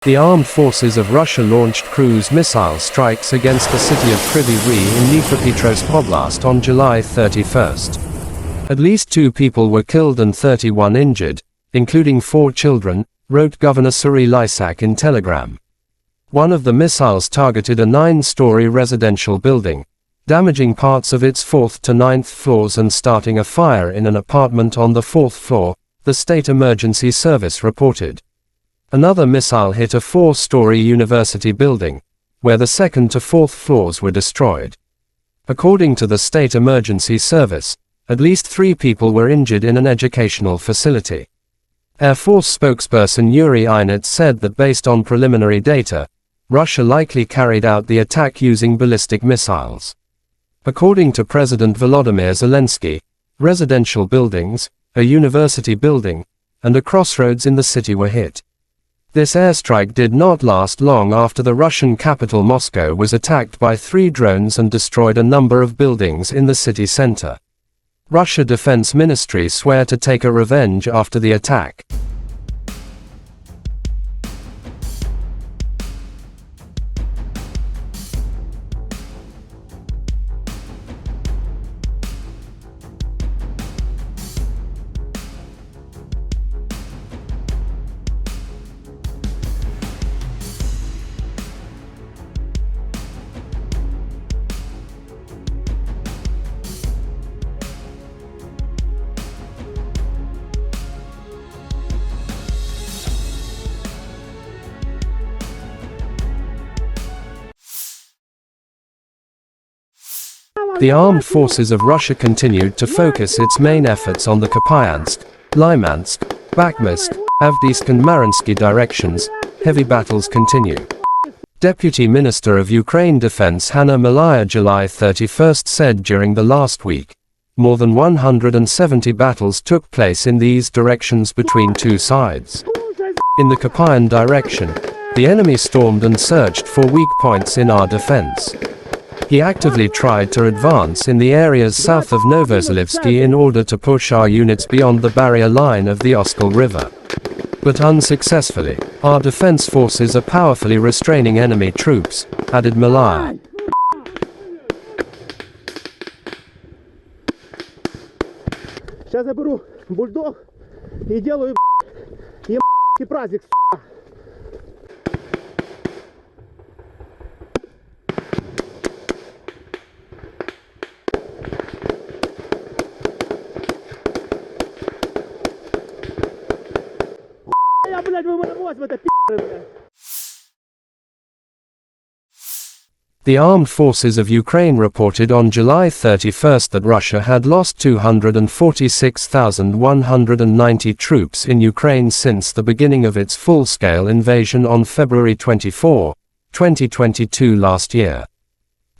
The armed forces of Russia launched cruise missile strikes against the city of Kryvyi Rih in Dnipropetrovsk Oblast on July 31st. At least 2 people were killed and 31 injured, including 4 children, wrote Governor Serhiy Lysak in Telegram. One of the missiles targeted a 9-story residential building, damaging parts of its 4th to 9th floors and starting a fire in an apartment on the 4th floor, the State Emergency Service reported. Another missile hit a 4-story university building, where the 2nd to 4th floors were destroyed. According to the State Emergency Service, at least 3 people were injured in an educational facility. Air Force spokesperson Yuri Ihnat said that based on preliminary data, Russia likely carried out the attack using ballistic missiles. According to President Volodymyr Zelensky, residential buildings, a university building, and a crossroads in the city were hit. This airstrike did not last long after the Russian capital Moscow was attacked by 3 drones and destroyed a number of buildings in the city center. Russia Defense Ministry swear to take a revenge after the attack. The armed forces of Russia continued to focus its main efforts on the Kupiansk, Lymansk, Bakhmutsk, Avdiivka and Mariinsky directions. Heavy battles continue. Deputy Minister of Ukraine Defense Hanna Maliar July 31st said during the last week, more than 170 battles took place in these directions between 2 sides. In the Kupian direction, the enemy stormed and searched for weak points in our defense. He actively tried to advance in the areas south of Novozalivsky in order to push our units beyond the barrier line of the Oskol River. But unsuccessfully, our defense forces are powerfully restraining enemy troops, added Maliar. Сейчас заберу бульдог и делаю праздник. The armed forces of Ukraine reported on July 31st that Russia had lost 246,190 troops in Ukraine since the beginning of its full-scale invasion on February 24, 2022 last year.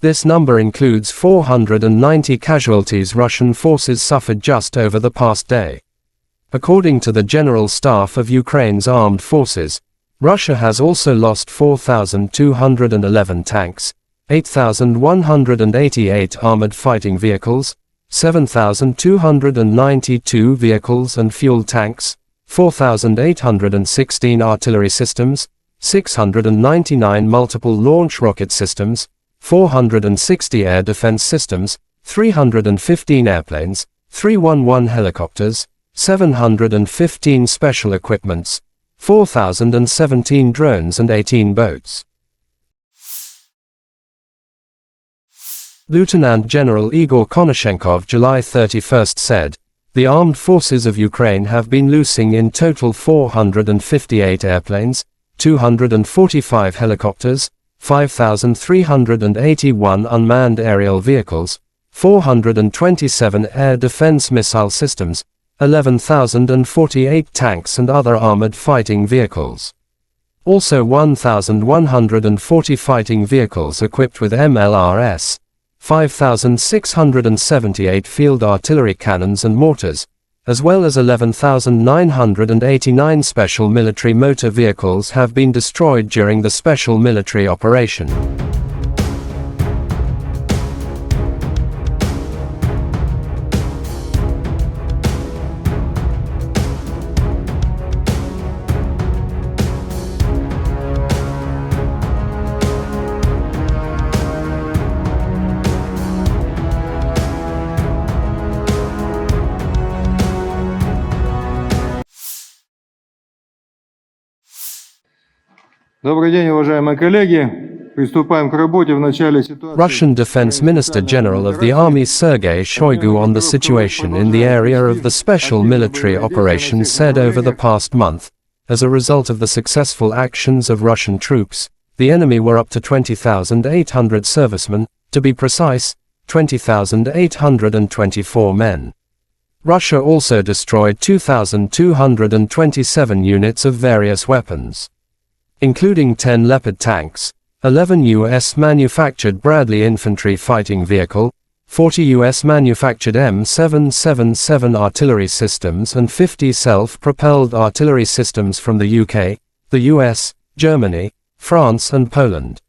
This number includes 490 casualties Russian forces suffered just over the past day. According to the General Staff of Ukraine's armed forces, Russia has also lost 4,211 tanks, 8,188 armored fighting vehicles, 7,292 vehicles and fuel tanks, 4,816 artillery systems, 699 multiple launch rocket systems, 460 air defense systems, 315 airplanes, 311 helicopters, 715 special equipments, 4,017 drones and 18 boats. Lieutenant General Igor Konashenkov July 31st said, the armed forces of Ukraine have been losing in total 458 airplanes, 245 helicopters, 5,381 unmanned aerial vehicles, 427 air defense missile systems, 11,048 tanks and other armored fighting vehicles. Also 1,140 fighting vehicles equipped with MLRS, 5,678 field artillery cannons and mortars, as well as 11,989 special military motor vehicles have been destroyed during the special military operation. Добрый день, уважаемые коллеги. Приступаем к работе в начале ситуации. Russian Defense Minister General of the Army Sergei Shoigu on the situation in the area of the special military operation said over the past month, as a result of the successful actions of Russian troops, the enemy were up to 20,800 servicemen, to be precise, 20,824 men. Russia also destroyed 2,227 units of various weapons, including 10 Leopard tanks, 11 U.S.-manufactured Bradley infantry fighting vehicle, 40 U.S.-manufactured M777 artillery systems and 50 self-propelled artillery systems from the UK, the US, Germany, France and Poland.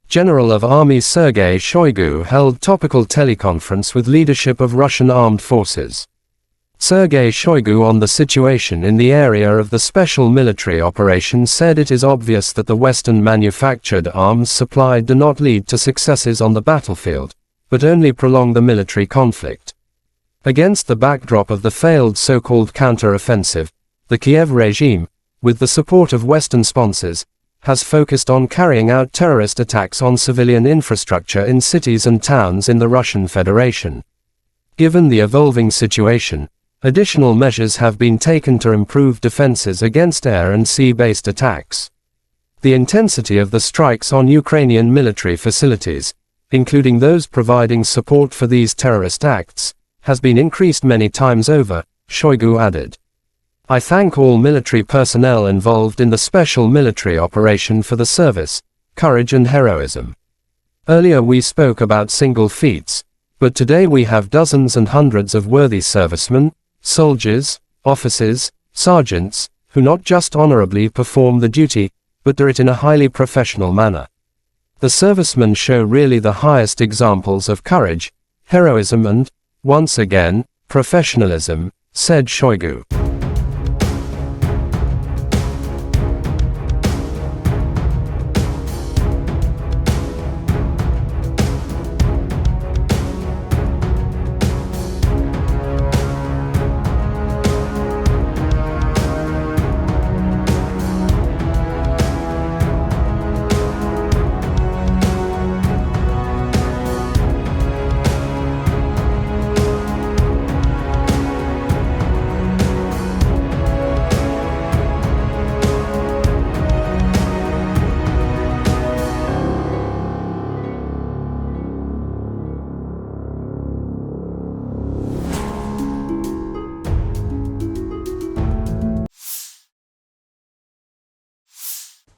General of Army Sergei Shoigu held topical teleconference with leadership of Russian armed forces. Sergei Shoigu on the situation in the area of the special military operation said it is obvious that the Western-manufactured arms supplied do not lead to successes on the battlefield, but only prolong the military conflict. Against the backdrop of the failed so-called counter-offensive, the Kiev regime, with the support of Western sponsors, has focused on carrying out terrorist attacks on civilian infrastructure in cities and towns in the Russian Federation. Given the evolving situation, additional measures have been taken to improve defenses against air and sea-based attacks. The intensity of the strikes on Ukrainian military facilities, including those providing support for these terrorist acts, has been increased many times over, Shoigu added. I thank all military personnel involved in the special military operation for the service, courage and heroism. Earlier we spoke about single feats, but today we have dozens and hundreds of worthy servicemen, soldiers, officers, sergeants, who not just honorably perform the duty, but do it in a highly professional manner. The servicemen show really the highest examples of courage, heroism and, once again, professionalism, said Shoigu.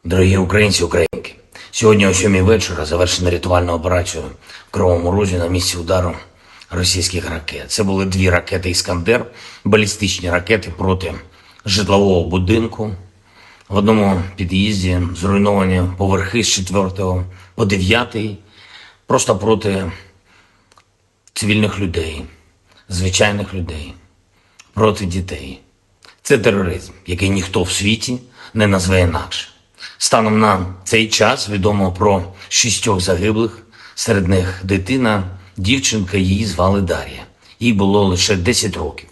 Дорогі українці, українки, сьогодні о 7 вечора завершена рятувальна операція в Кривому Розі на місці удару російських ракет. Це були 2 ракети «Іскандер», балістичні ракети проти житлового будинку. В одному під'їзді зруйновані поверхи з 4 по 9, просто проти цивільних людей, звичайних людей, проти дітей. Це тероризм, який ніхто в світі не назве інакше. Станом на цей час відомо про 6 загиблих, серед них дитина, дівчинка, її звали Дар'я. Їй було лише 10 років.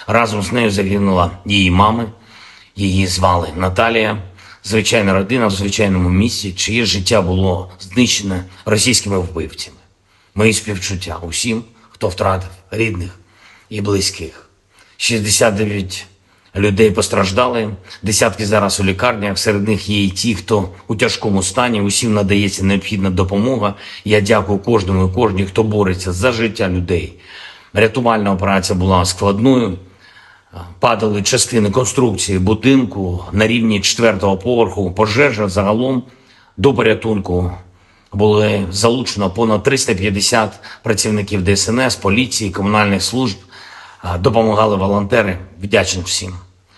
Разом з нею загинула її мама, її звали Наталія. Звичайна родина в звичайному місці, чиє життя було знищене російськими вбивцями. Мої співчуття усім, хто втратив рідних і близьких. 69 людей постраждали, десятки зараз у лікарнях, серед них є і ті, хто у тяжкому стані, усім надається необхідна допомога. Я дякую кожному і кожній, хто бореться за життя людей. Рятувальна операція була складною, падали частини конструкції будинку на рівні 4-го поверху, пожежа загалом до порятунку були залучено понад 350 працівників ДСНС, поліції, комунальних служб, допомагали волонтери, вдячний всім.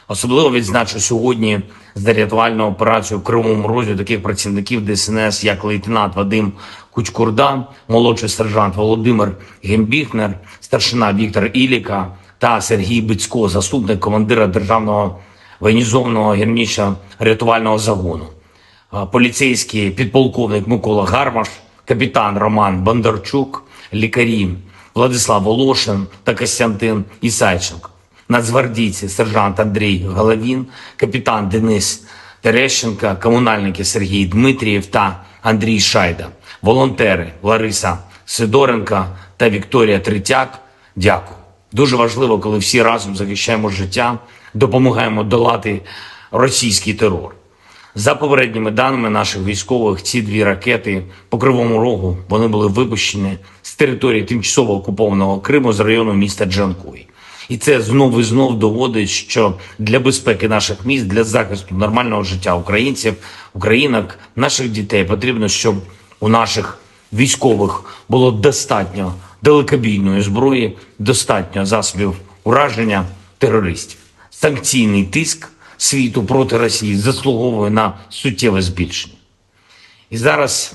Особливо відзначу сьогодні за рятувальну операцію в Кривому Розі таких працівників ДСНС, як лейтенант Вадим Кучкурда, молодший сержант Володимир Гембіхнер, старшина Віктор Іліка та Сергій Бицько, заступник командира Державного воєнізованого гірничо-рятувального загону, поліцейський підполковник Микола Гармаш, капітан Роман Бондарчук, лікарі Владислав Волошин та Костянтин Ісайченко, нацгвардійці сержант Андрій Головін, капітан Денис Терещенка, комунальники Сергій Дмитрієв та Андрій Шайда, волонтери Лариса Сидоренка та Вікторія Третяк. Дякую. Дуже важливо, коли всі разом захищаємо життя, допомагаємо долати російський терор. За попередніми даними наших військових, ці дві ракети по Кривому Рогу, вони були випущені з території тимчасово окупованого Криму з району міста Джанкой. І це знов і знов доводить, що для безпеки наших міст, для захисту нормального життя українців, українок, наших дітей потрібно, щоб у наших військових було достатньо далекобійної зброї, достатньо засобів ураження терористів. Санкційний тиск світу проти Росії заслуговує на суттєве збільшення. І зараз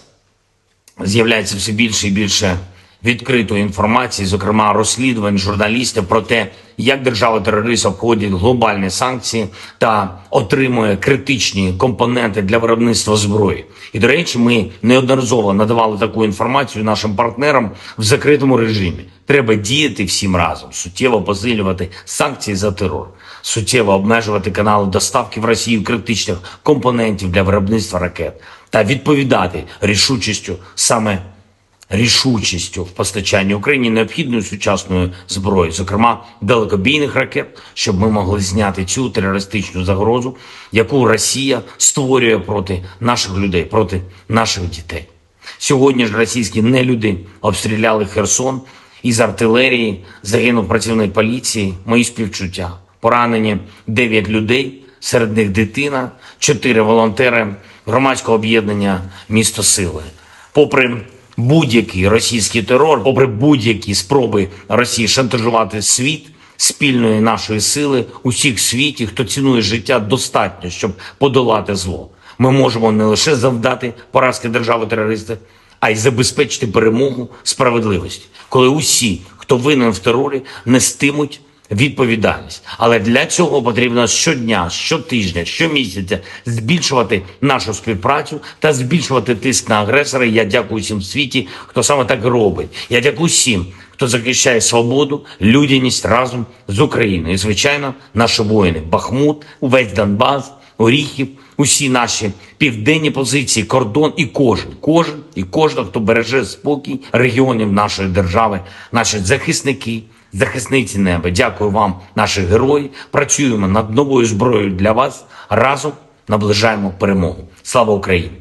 з'являється все більше і більше відкритої інформації, зокрема розслідувань журналістів про те, як держава-терорист обходить глобальні санкції та отримує критичні компоненти для виробництва зброї. І, до речі, ми неодноразово надавали таку інформацію нашим партнерам в закритому режимі. Треба діяти всім разом, суттєво посилювати санкції за терор, суттєво обмежувати канали доставки в Росію критичних компонентів для виробництва ракет та відповідати рішучістю в постачанні Україні необхідної сучасної зброї, зокрема далекобійних ракет, щоб ми могли зняти цю терористичну загрозу, яку Росія створює проти наших людей, проти наших дітей. Сьогодні ж російські нелюди обстріляли Херсон, із артилерії загинув працівник поліції, мої співчуття. Поранені 9 людей, серед них дитина, 4 волонтери громадського об'єднання «Місто Сили». Попри будь-який російський терор, попри будь-які спроби Росії шантажувати світ, спільної нашої сили, усіх в світі, хто цінує життя, достатньо, щоб подолати зло. Ми можемо не лише завдати поразки держави-терориста, а й забезпечити перемогу справедливості, коли усі, хто винен в терорі, нестимуть відповідальність. Але для цього потрібно щодня, щотижня, щомісяця збільшувати нашу співпрацю та збільшувати тиск на агресора. Я дякую всім в світі, хто саме так робить. Я дякую всім, хто захищає свободу, людяність разом з Україною. І, звичайно, наші воїни. Бахмут, увесь Донбас, Оріхів, усі наші південні позиції, кордон і кожен, хто береже спокій регіонів нашої держави, наші захисники, захисниці неба. Дякую вам, наші герої. Працюємо над новою зброєю для вас. Разом наближаємо перемогу. Слава Україні!